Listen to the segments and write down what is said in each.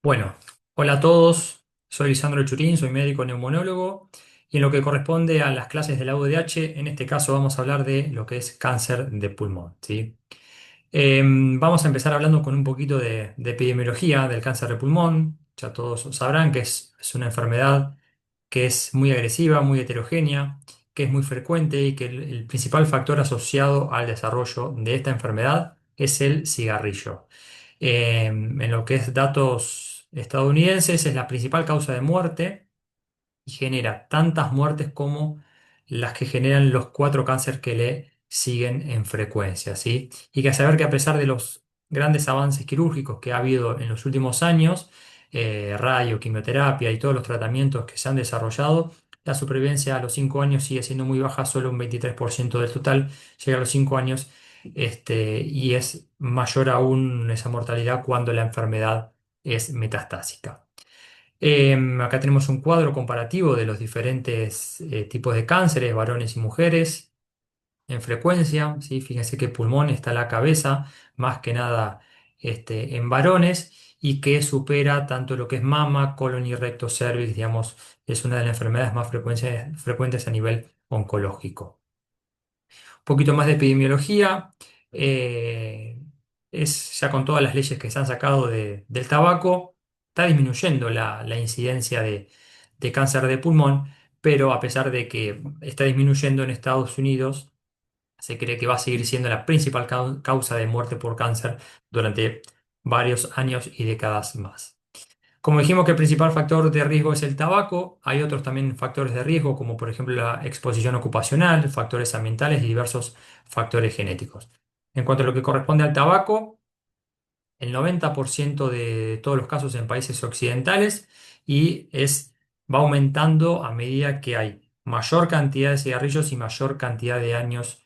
Bueno, hola a todos, soy Lisandro Churín, soy médico neumonólogo y en lo que corresponde a las clases de la UDH, en este caso vamos a hablar de lo que es cáncer de pulmón, ¿sí? Vamos a empezar hablando con un poquito de epidemiología del cáncer de pulmón. Ya todos sabrán que es una enfermedad que es muy agresiva, muy heterogénea, que es muy frecuente y que el principal factor asociado al desarrollo de esta enfermedad es el cigarrillo. En lo que es datos estadounidenses, es la principal causa de muerte y genera tantas muertes como las que generan los cuatro cánceres que le siguen en frecuencia, ¿sí? Y que saber que a pesar de los grandes avances quirúrgicos que ha habido en los últimos años, radio, quimioterapia y todos los tratamientos que se han desarrollado, la supervivencia a los 5 años sigue siendo muy baja, solo un 23% del total llega a los 5 años, y es mayor aún esa mortalidad cuando la enfermedad es metastásica. Acá tenemos un cuadro comparativo de los diferentes tipos de cánceres, varones y mujeres, en frecuencia, ¿sí? Fíjense que pulmón está a la cabeza, más que nada en varones, y que supera tanto lo que es mama, colon y recto cervix, digamos, es una de las enfermedades más frecuentes a nivel oncológico. Un poquito más de epidemiología. eh, es ya con todas las leyes que se han sacado del tabaco, está disminuyendo la incidencia de cáncer de pulmón, pero a pesar de que está disminuyendo en Estados Unidos, se cree que va a seguir siendo la principal causa de muerte por cáncer durante varios años y décadas más. Como dijimos que el principal factor de riesgo es el tabaco, hay otros también factores de riesgo, como por ejemplo la exposición ocupacional, factores ambientales y diversos factores genéticos. En cuanto a lo que corresponde al tabaco, el 90% de todos los casos en países occidentales y va aumentando a medida que hay mayor cantidad de cigarrillos y mayor cantidad de años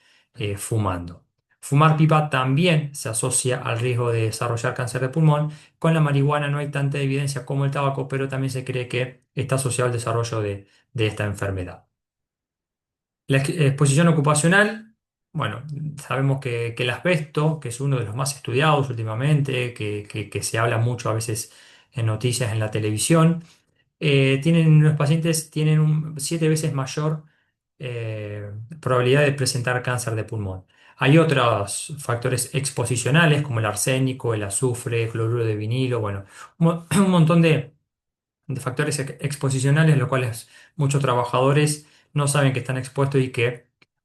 fumando. Fumar pipa también se asocia al riesgo de desarrollar cáncer de pulmón. Con la marihuana no hay tanta evidencia como el tabaco, pero también se cree que está asociado al desarrollo de esta enfermedad. La exposición ocupacional, bueno, sabemos que el asbesto, que es uno de los más estudiados últimamente, que se habla mucho a veces en noticias en la televisión, los pacientes tienen 7 veces mayor probabilidad de presentar cáncer de pulmón. Hay otros factores exposicionales como el arsénico, el azufre, cloruro de vinilo, bueno, un montón de factores exposicionales, los cuales muchos trabajadores no saben que están expuestos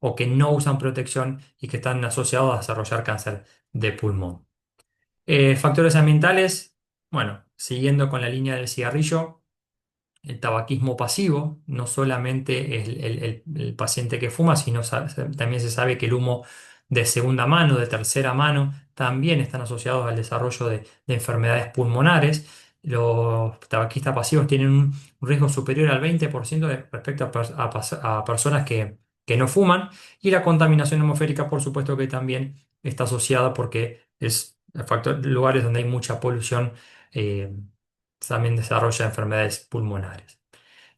o que no usan protección y que están asociados a desarrollar cáncer de pulmón. Factores ambientales, bueno, siguiendo con la línea del cigarrillo, el tabaquismo pasivo, no solamente el paciente que fuma, sino también se sabe que el humo de segunda mano, de tercera mano, también están asociados al desarrollo de enfermedades pulmonares. Los tabaquistas pasivos tienen un riesgo superior al 20% respecto a personas que no fuman. Y la contaminación atmosférica, por supuesto que también está asociada porque es el factor, lugares donde hay mucha polución. eh, También desarrolla enfermedades pulmonares.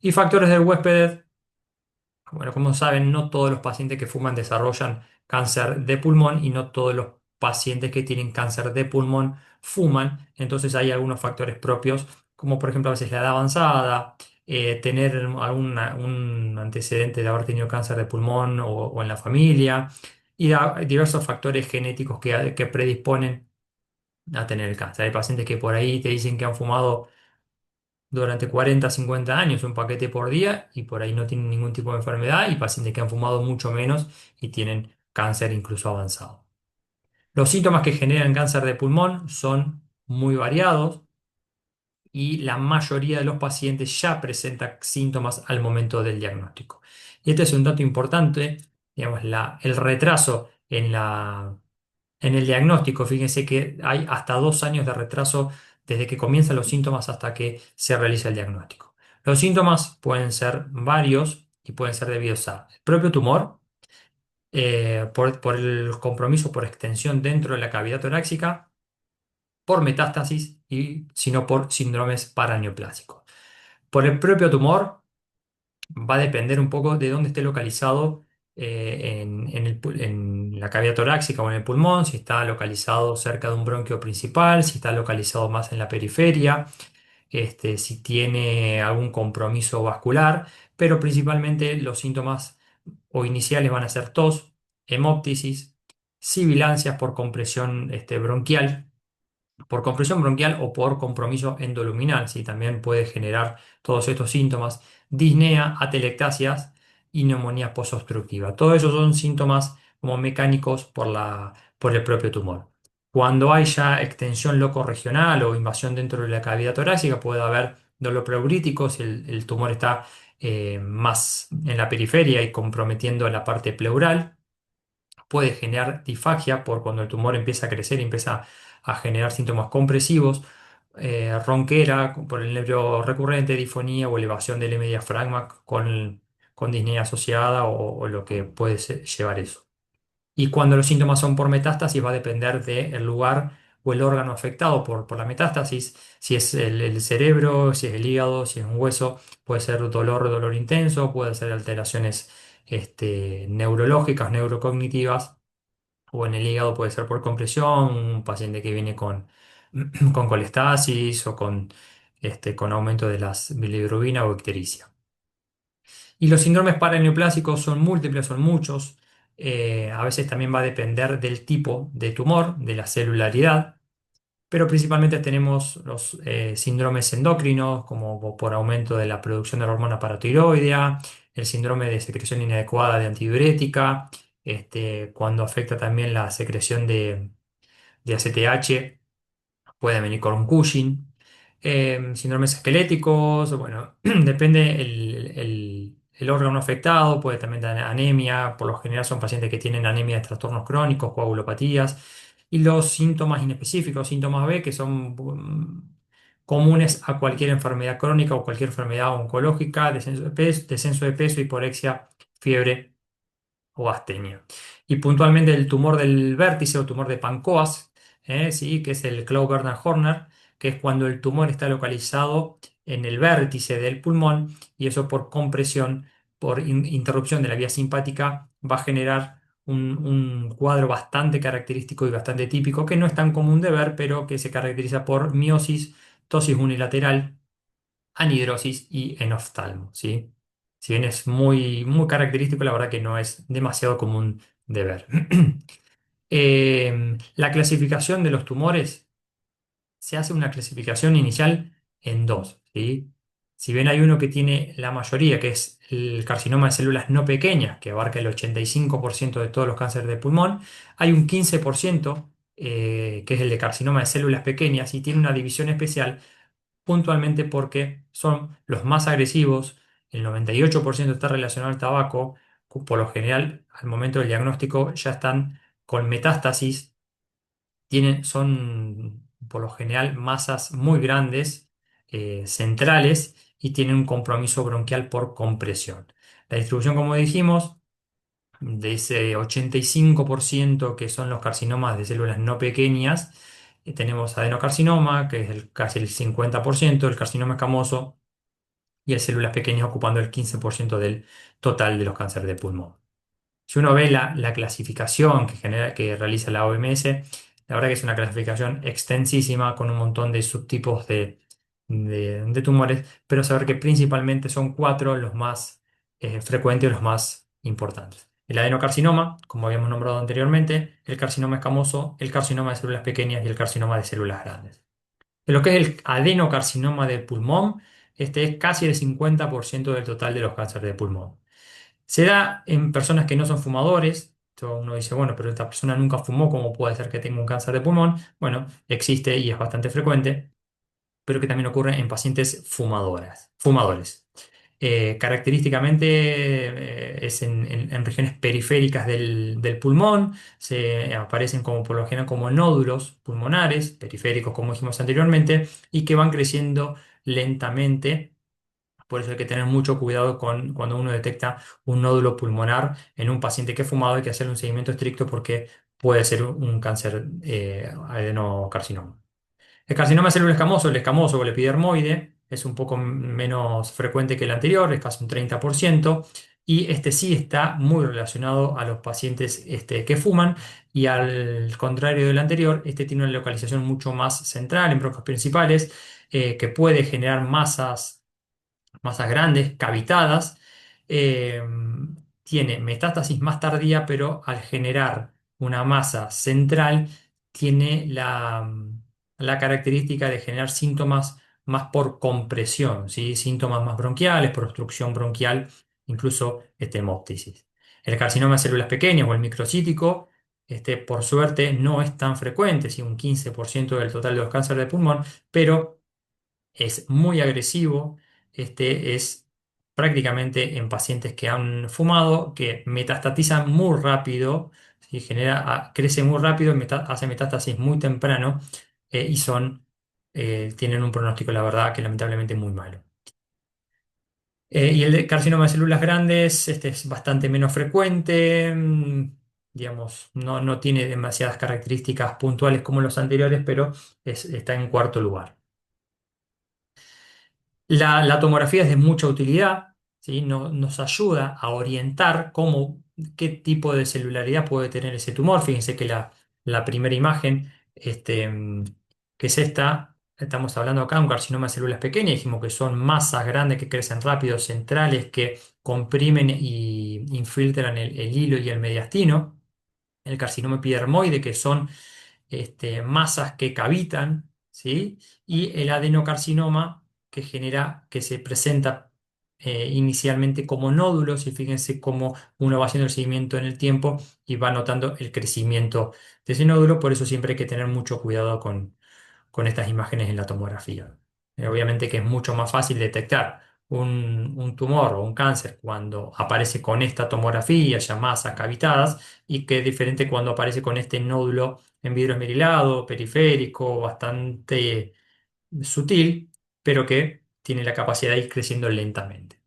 Y factores del huésped, bueno, como saben, no todos los pacientes que fuman desarrollan cáncer de pulmón y no todos los pacientes que tienen cáncer de pulmón fuman. Entonces hay algunos factores propios, como por ejemplo a veces la edad avanzada, tener un antecedente de haber tenido cáncer de pulmón o en la familia, y diversos factores genéticos que predisponen a tener el cáncer. Hay pacientes que por ahí te dicen que han fumado durante 40, 50 años un paquete por día y por ahí no tienen ningún tipo de enfermedad, y pacientes que han fumado mucho menos y tienen cáncer incluso avanzado. Los síntomas que generan cáncer de pulmón son muy variados y la mayoría de los pacientes ya presenta síntomas al momento del diagnóstico. Y este es un dato importante, digamos, el retraso en el diagnóstico. Fíjense que hay hasta 2 años de retraso desde que comienzan los síntomas hasta que se realiza el diagnóstico. Los síntomas pueden ser varios y pueden ser debidos al propio tumor, por el compromiso por extensión dentro de la cavidad torácica, por metástasis y sino por síndromes paraneoplásicos. Por el propio tumor va a depender un poco de dónde esté localizado, en la cavidad torácica o en el pulmón, si está localizado cerca de un bronquio principal, si está localizado más en la periferia. si tiene algún compromiso vascular, pero principalmente los síntomas o iniciales van a ser tos, hemóptisis, sibilancias por compresión bronquial, o por compromiso endoluminal, ¿sí? También puede generar todos estos síntomas, disnea, atelectasias y neumonía posobstructiva. Todos esos son síntomas como mecánicos por el propio tumor. Cuando hay ya extensión locorregional o invasión dentro de la cavidad torácica, puede haber dolor pleurítico si el tumor está más en la periferia y comprometiendo la parte pleural. Puede generar disfagia por cuando el tumor empieza a crecer y empieza a generar síntomas compresivos, ronquera por el nervio recurrente, difonía o elevación del M diafragma con disnea asociada o lo que puede llevar eso. Y cuando los síntomas son por metástasis, va a depender del lugar o el órgano afectado por la metástasis, si es el cerebro, si es el hígado, si es un hueso, puede ser dolor intenso, puede ser alteraciones neurológicas, neurocognitivas, o en el hígado puede ser por compresión, un paciente que viene con colestasis o con aumento de las bilirrubina o ictericia. Y los síndromes paraneoplásicos son múltiples, son muchos. A veces también va a depender del tipo de tumor, de la celularidad, pero principalmente tenemos los síndromes endocrinos, como por aumento de la producción de la hormona paratiroidea, el síndrome de secreción inadecuada de antidiurética, cuando afecta también la secreción de ACTH, puede venir con Cushing. Síndromes esqueléticos, bueno, depende el órgano afectado, puede también dar anemia, por lo general son pacientes que tienen anemia de trastornos crónicos, coagulopatías, y los síntomas inespecíficos, síntomas B, que son comunes a cualquier enfermedad crónica o cualquier enfermedad oncológica, descenso de peso, hiporexia, fiebre o astenia. Y puntualmente el tumor del vértice o tumor de Pancoas, ¿sí? Que es el Clauber-Horner, que es cuando el tumor está localizado en el vértice del pulmón y eso por compresión, por interrupción de la vía simpática, va a generar un cuadro bastante característico y bastante típico, que no es tan común de ver, pero que se caracteriza por miosis, tosis unilateral, anhidrosis y enoftalmo, ¿sí? Si bien es muy característico, la verdad que no es demasiado común de ver. La clasificación de los tumores se hace una clasificación inicial en dos, ¿sí? Si bien hay uno que tiene la mayoría, que es el carcinoma de células no pequeñas, que abarca el 85% de todos los cánceres de pulmón, hay un 15% que es el de carcinoma de células pequeñas y tiene una división especial puntualmente porque son los más agresivos, el 98% está relacionado al tabaco, por lo general al momento del diagnóstico ya están con metástasis, son por lo general masas muy grandes, centrales, y tienen un compromiso bronquial por compresión. La distribución, como dijimos, de ese 85% que son los carcinomas de células no pequeñas, tenemos adenocarcinoma, que es casi el 50%, el carcinoma escamoso y el células pequeñas ocupando el 15% del total de los cánceres de pulmón. Si uno ve la clasificación que realiza la OMS, la verdad que es una clasificación extensísima con un montón de subtipos de tumores, pero saber que principalmente son cuatro los más frecuentes y los más importantes. El adenocarcinoma, como habíamos nombrado anteriormente, el carcinoma escamoso, el carcinoma de células pequeñas y el carcinoma de células grandes. En lo que es el adenocarcinoma de pulmón, este es casi el 50% del total de los cánceres de pulmón. Se da en personas que no son fumadores. Entonces uno dice, bueno, pero esta persona nunca fumó, ¿cómo puede ser que tenga un cáncer de pulmón? Bueno, existe y es bastante frecuente, pero que también ocurre en pacientes fumadores. Característicamente es en regiones periféricas del pulmón, se aparecen como por lo general como nódulos pulmonares, periféricos como dijimos anteriormente, y que van creciendo lentamente. Por eso hay que tener mucho cuidado cuando uno detecta un nódulo pulmonar en un paciente que ha fumado. Hay que hacer un seguimiento estricto porque puede ser un cáncer adenocarcinoma. El carcinoma de célula escamoso, el escamoso o el epidermoide, es un poco menos frecuente que el anterior, es casi un 30%. y este sí está muy relacionado a los pacientes que fuman y al contrario del anterior, este tiene una localización mucho más central en bronquios principales que puede generar masas grandes, cavitadas. eh, Tiene metástasis más tardía, pero al generar una masa central, tiene la característica de generar síntomas más por compresión, ¿sí? Síntomas más bronquiales, por obstrucción bronquial, incluso hemoptisis. El carcinoma de células pequeñas o el microcítico, por suerte, no es tan frecuente, ¿sí? Un 15% del total de los cánceres de pulmón, pero es muy agresivo. Es prácticamente en pacientes que han fumado, que metastatizan muy rápido, ¿sí? Crece muy rápido, hace metástasis muy temprano y tienen un pronóstico, la verdad, que lamentablemente muy malo. Y el de carcinoma de células grandes, este es bastante menos frecuente, digamos, no tiene demasiadas características puntuales como los anteriores, pero está en cuarto lugar. La tomografía es de mucha utilidad, ¿sí? Nos ayuda a orientar qué tipo de celularidad puede tener ese tumor. Fíjense que la primera imagen, que es esta, estamos hablando acá de un carcinoma de células pequeñas, dijimos que son masas grandes que crecen rápido, centrales, que comprimen y infiltran el hilo y el mediastino. El carcinoma epidermoide, que son masas que cavitan, ¿sí? Y el adenocarcinoma que se presenta inicialmente como nódulos, y fíjense cómo uno va haciendo el seguimiento en el tiempo y va notando el crecimiento de ese nódulo, por eso siempre hay que tener mucho cuidado con estas imágenes en la tomografía. Obviamente que es mucho más fácil detectar un tumor o un cáncer cuando aparece con esta tomografía, ya masas cavitadas, y que es diferente cuando aparece con este nódulo en vidrio esmerilado, periférico, bastante sutil, pero que tiene la capacidad de ir creciendo lentamente.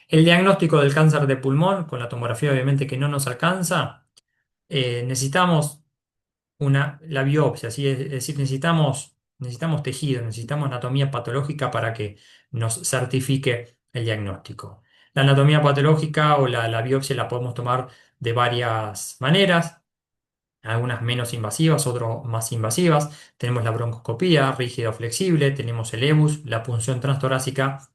El diagnóstico del cáncer de pulmón, con la tomografía obviamente que no nos alcanza, necesitamos la biopsia, ¿sí? Es decir, necesitamos tejido, necesitamos anatomía patológica para que nos certifique el diagnóstico. La anatomía patológica o la biopsia la podemos tomar de varias maneras, algunas menos invasivas, otras más invasivas. Tenemos la broncoscopía, rígida o flexible, tenemos el EBUS, la punción transtorácica,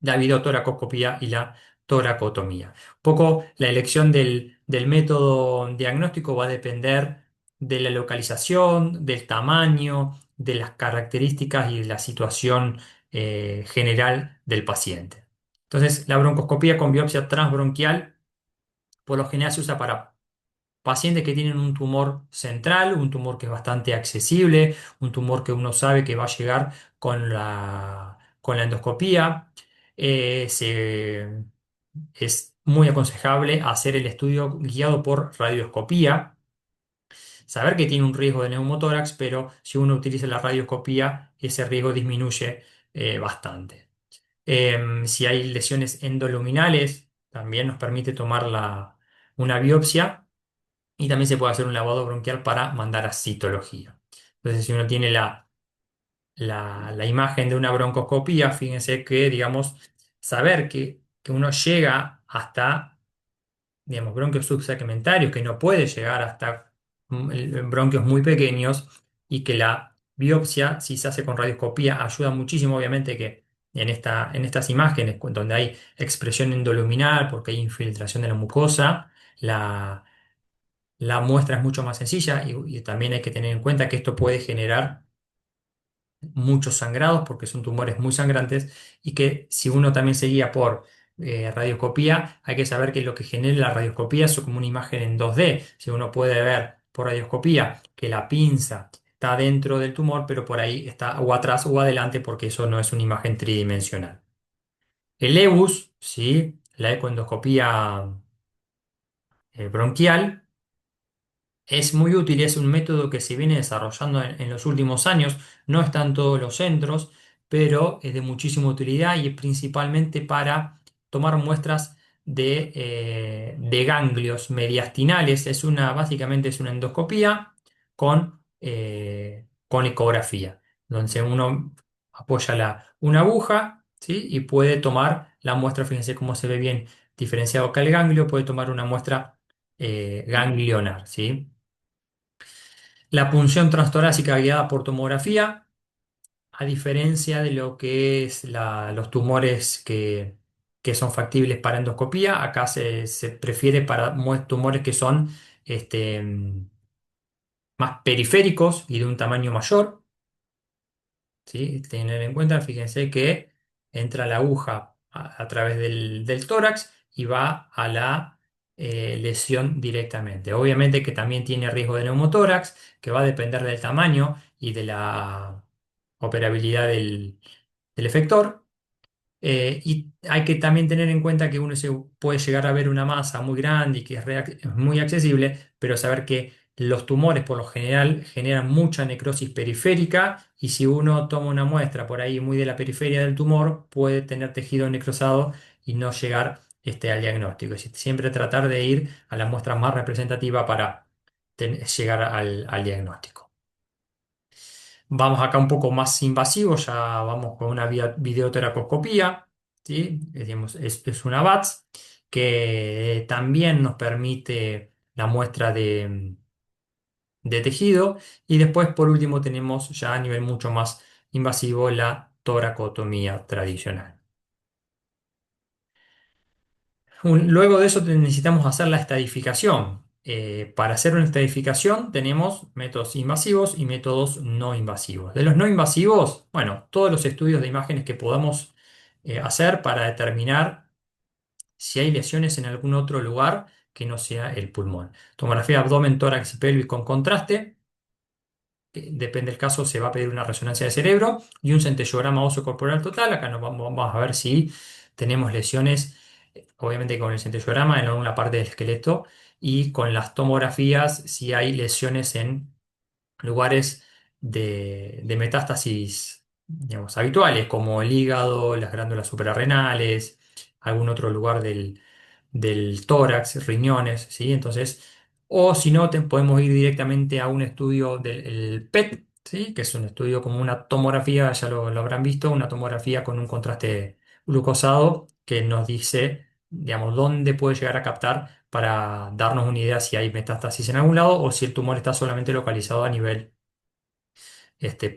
la videotoracoscopía y la toracotomía. Un poco la elección del método diagnóstico va a depender de la localización, del tamaño, de las características y de la situación general del paciente. Entonces, la broncoscopía con biopsia transbronquial por lo general se usa para pacientes que tienen un tumor central, un tumor que es bastante accesible, un tumor que uno sabe que va a llegar con la endoscopía. Es muy aconsejable hacer el estudio guiado por radioscopía, saber que tiene un riesgo de neumotórax, pero si uno utiliza la radioscopía, ese riesgo disminuye bastante. Si hay lesiones endoluminales, también nos permite tomar una biopsia y también se puede hacer un lavado bronquial para mandar a citología. Entonces, si uno tiene la imagen de una broncoscopía, fíjense que, digamos, saber que uno llega hasta, digamos, bronquios subsegmentarios, que no puede llegar hasta bronquios muy pequeños y que la biopsia, si se hace con radioscopía, ayuda muchísimo, obviamente, que en estas imágenes, donde hay expresión endoluminal, porque hay infiltración de la mucosa, la muestra es mucho más sencilla y también hay que tener en cuenta que esto puede generar muchos sangrados porque son tumores muy sangrantes y que si uno también se guía por radioscopía, hay que saber que lo que genera la radioscopía es como una imagen en 2D. Si uno puede ver por radioscopía que la pinza está dentro del tumor, pero por ahí está o atrás o adelante porque eso no es una imagen tridimensional. El EBUS, ¿sí? La ecoendoscopía bronquial, es muy útil y es un método que se viene desarrollando en los últimos años. No está en todos los centros, pero es de muchísima utilidad y principalmente para tomar muestras de ganglios mediastinales. Básicamente es una endoscopía con ecografía, donde uno apoya una aguja, ¿sí? Y puede tomar la muestra, fíjense cómo se ve bien diferenciado acá el ganglio, puede tomar una muestra ganglionar, ¿sí? La punción transtorácica guiada por tomografía, a diferencia de lo que es los tumores que son factibles para endoscopía, acá se prefiere para tumores que son este, más periféricos y de un tamaño mayor, ¿sí? Tener en cuenta, fíjense que entra la aguja a través del tórax y va a la lesión directamente. Obviamente que también tiene riesgo de neumotórax, que va a depender del tamaño y de la operabilidad del efector. Y hay que también tener en cuenta que uno se puede llegar a ver una masa muy grande y que es muy accesible, pero saber que los tumores por lo general generan mucha necrosis periférica y si uno toma una muestra por ahí muy de la periferia del tumor, puede tener tejido necrosado y no llegar al diagnóstico. Siempre tratar de ir a la muestra más representativa para llegar al diagnóstico. Vamos acá un poco más invasivo, ya vamos con una videotoracoscopía, ¿sí? Digamos, es una VATS que también nos permite la muestra de tejido y después por último tenemos ya a nivel mucho más invasivo la toracotomía tradicional. Luego de eso necesitamos hacer la estadificación. Para hacer una estadificación tenemos métodos invasivos y métodos no invasivos. De los no invasivos, bueno, todos los estudios de imágenes que podamos hacer para determinar si hay lesiones en algún otro lugar que no sea el pulmón. Tomografía abdomen, tórax y pelvis con contraste. Depende del caso, se va a pedir una resonancia de cerebro y un centellograma óseo corporal total. Acá nos vamos a ver si tenemos lesiones, obviamente con el centellograma en alguna parte del esqueleto y con las tomografías si hay lesiones en lugares de metástasis, digamos, habituales, como el hígado, las glándulas suprarrenales, algún otro lugar del tórax, riñones, ¿sí? Entonces, o si no, podemos ir directamente a un estudio del el PET, ¿sí? Que es un estudio como una tomografía, ya lo habrán visto, una tomografía con un contraste glucosado que nos dice, digamos, dónde puede llegar a captar para darnos una idea si hay metástasis en algún lado o si el tumor está solamente localizado a nivel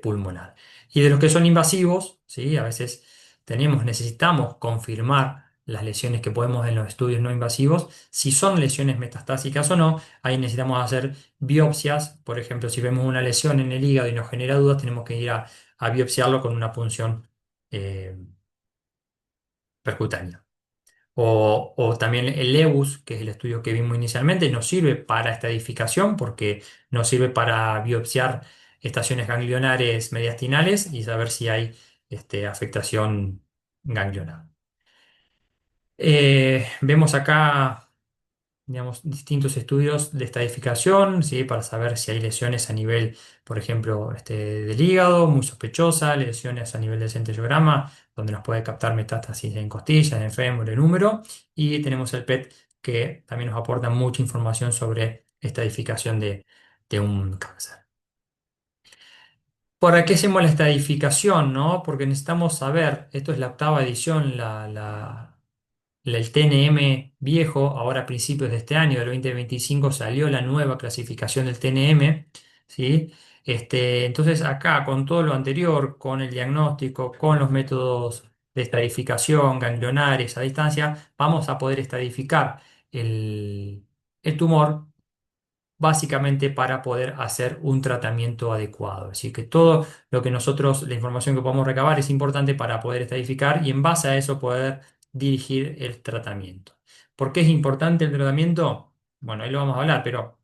pulmonar. Y de los que son invasivos, ¿sí? A veces necesitamos confirmar las lesiones que podemos en los estudios no invasivos, si son lesiones metastásicas o no, ahí necesitamos hacer biopsias, por ejemplo, si vemos una lesión en el hígado y nos genera dudas, tenemos que ir a biopsiarlo con una punción eh, percutánea. O también el EBUS, que es el estudio que vimos inicialmente, nos sirve para estadificación porque nos sirve para biopsiar estaciones ganglionares mediastinales y saber si hay afectación ganglionar. Vemos acá, digamos, distintos estudios de estadificación, ¿sí? Para saber si hay lesiones a nivel, por ejemplo, del hígado, muy sospechosa, lesiones a nivel del centellograma, donde nos puede captar metástasis en costillas, en fémur, en húmero, y tenemos el PET, que también nos aporta mucha información sobre estadificación de un cáncer. ¿Para qué hacemos la estadificación, no? Porque necesitamos saber, esto es la octava edición, el TNM viejo, ahora a principios de este año, del 2025, salió la nueva clasificación del TNM, ¿sí? Entonces acá, con todo lo anterior, con el diagnóstico, con los métodos de estadificación, ganglionares a distancia, vamos a poder estadificar el tumor básicamente para poder hacer un tratamiento adecuado. Así que todo lo que nosotros, la información que podamos recabar es importante para poder estadificar y en base a eso poder dirigir el tratamiento. ¿Por qué es importante el tratamiento? Bueno, ahí lo vamos a hablar, pero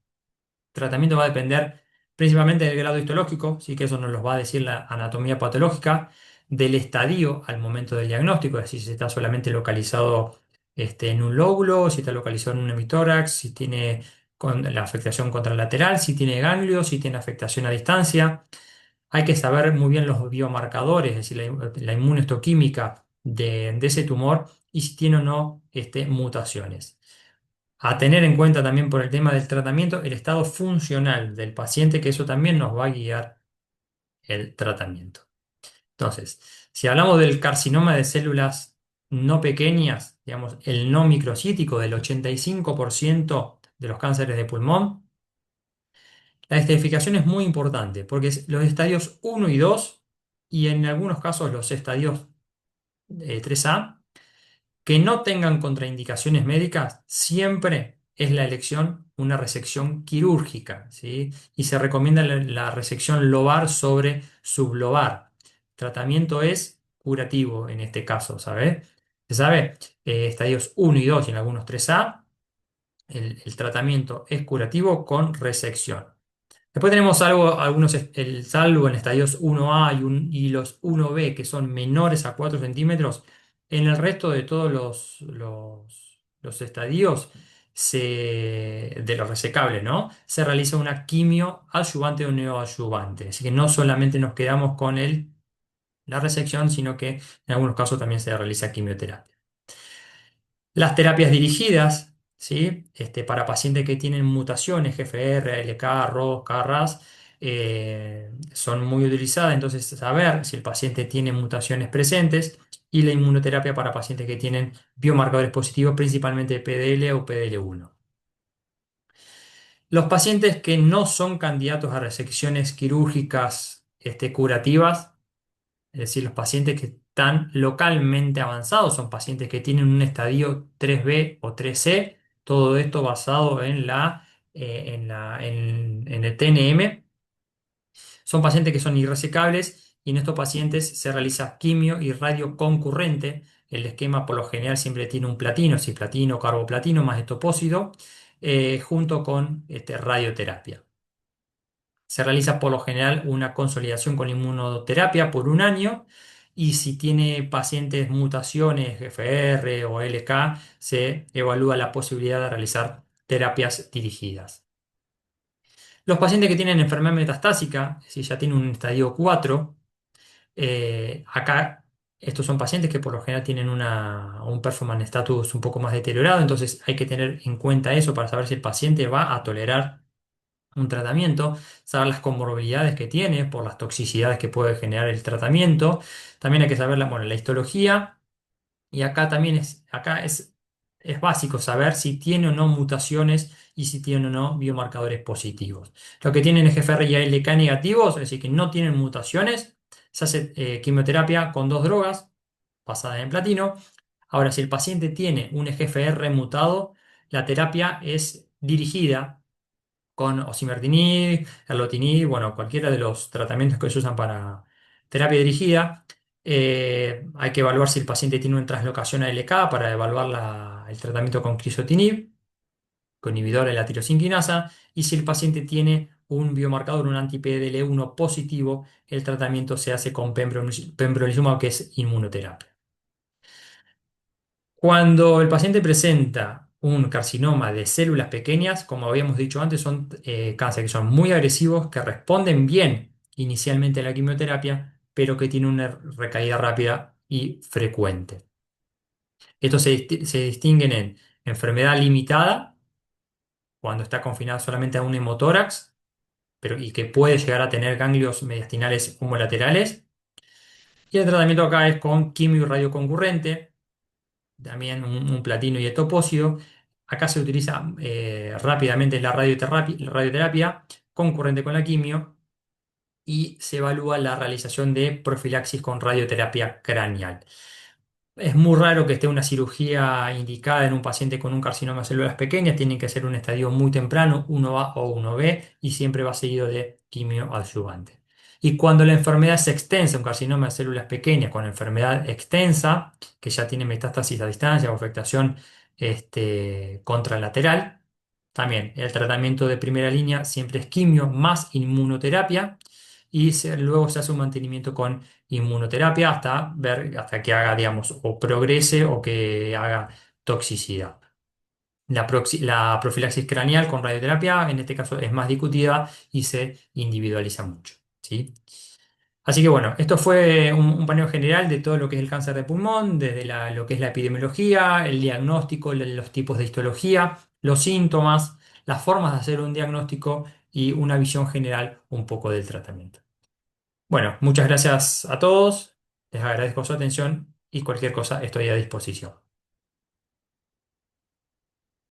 tratamiento va a depender principalmente del grado histológico, sí que eso nos lo va a decir la anatomía patológica, del estadio al momento del diagnóstico, es decir, si está solamente localizado en un lóbulo, si está localizado en un hemitórax, si tiene la afectación contralateral, si tiene ganglios, si tiene afectación a distancia. Hay que saber muy bien los biomarcadores, es decir, la inmunohistoquímica de ese tumor y si tiene o no mutaciones. A tener en cuenta también por el tema del tratamiento, el estado funcional del paciente, que eso también nos va a guiar el tratamiento. Entonces, si hablamos del carcinoma de células no pequeñas, digamos, el no microcítico del 85% de los cánceres de pulmón, la estratificación es muy importante porque los estadios uno y 2 y en algunos casos los estadios 3A, que no tengan contraindicaciones médicas, siempre es la elección una resección quirúrgica, ¿sí? Y se recomienda la resección lobar sobre sublobar. Tratamiento es curativo en este caso, ¿sabe? Se sabe, estadios uno y 2 y en algunos 3A, el tratamiento es curativo con resección. Después tenemos algunos, el salvo en estadios 1A y los 1B, que son menores a 4 centímetros. En el resto de todos los estadios de los resecables, ¿no? Se realiza una quimio adyuvante o neoadyuvante. Así que no solamente nos quedamos con la resección, sino que en algunos casos también se realiza quimioterapia. Las terapias dirigidas, ¿sí? Para pacientes que tienen mutaciones, GFR, LK, ROS, KRAS, son muy utilizadas. Entonces, saber si el paciente tiene mutaciones presentes y la inmunoterapia para pacientes que tienen biomarcadores positivos, principalmente PDL o PDL1. Los pacientes que no son candidatos a resecciones quirúrgicas, curativas, es decir, los pacientes que están localmente avanzados son pacientes que tienen un estadio 3B o 3C, todo esto basado en el TNM. Son pacientes que son irresecables y en estos pacientes se realiza quimio y radio concurrente. El esquema por lo general siempre tiene un platino, si platino, carboplatino más etopósido, junto con radioterapia. Se realiza por lo general una consolidación con inmunoterapia por un año y si tiene pacientes mutaciones GFR o LK, se evalúa la posibilidad de realizar terapias dirigidas. Los pacientes que tienen enfermedad metastásica, si ya tienen un estadio 4, acá estos son pacientes que por lo general tienen un performance status un poco más deteriorado, entonces hay que tener en cuenta eso para saber si el paciente va a tolerar un tratamiento, saber las comorbilidades que tiene por las toxicidades que puede generar el tratamiento. También hay que saber bueno, la histología y acá es básico saber si tiene o no mutaciones y si tiene o no biomarcadores positivos. Los que tienen EGFR y ALK negativos, es decir, que no tienen mutaciones, se hace quimioterapia con dos drogas basadas en platino. Ahora, si el paciente tiene un EGFR mutado, la terapia es dirigida con osimertinib, erlotinib, bueno, cualquiera de los tratamientos que se usan para terapia dirigida. Hay que evaluar si el paciente tiene una translocación ALK para evaluar el tratamiento con crizotinib, con inhibidor de la tirosinquinasa, y si el paciente tiene un biomarcador, un anti-PDL1 positivo, el tratamiento se hace con pembrolizumab, que es inmunoterapia. Cuando el paciente presenta un carcinoma de células pequeñas, como habíamos dicho antes, son cánceres que son muy agresivos, que responden bien inicialmente a la quimioterapia, pero que tienen una recaída rápida y frecuente. Estos se distinguen en enfermedad limitada, cuando está confinada solamente a un hemotórax, y que puede llegar a tener ganglios mediastinales homolaterales. Y el tratamiento acá es con quimio y radio concurrente, también un platino y etopósido. Acá se utiliza rápidamente la radioterapia concurrente con la quimio y se evalúa la realización de profilaxis con radioterapia craneal. Es muy raro que esté una cirugía indicada en un paciente con un carcinoma de células pequeñas, tiene que ser un estadio muy temprano, 1A o 1B, y siempre va seguido de quimio adyuvante. Y cuando la enfermedad es extensa, un carcinoma de células pequeñas con enfermedad extensa, que ya tiene metástasis a distancia o afectación contralateral, también el tratamiento de primera línea siempre es quimio más inmunoterapia y luego se hace un mantenimiento con inmunoterapia hasta que haga, digamos, o progrese o que haga toxicidad. La profilaxis craneal con radioterapia, en este caso, es más discutida y se individualiza mucho, ¿sí? Así que bueno, esto fue un paneo general de todo lo que es el cáncer de pulmón, desde lo que es la epidemiología, el diagnóstico, los tipos de histología, los síntomas, las formas de hacer un diagnóstico y una visión general un poco del tratamiento. Bueno, muchas gracias a todos, les agradezco su atención y cualquier cosa estoy a disposición.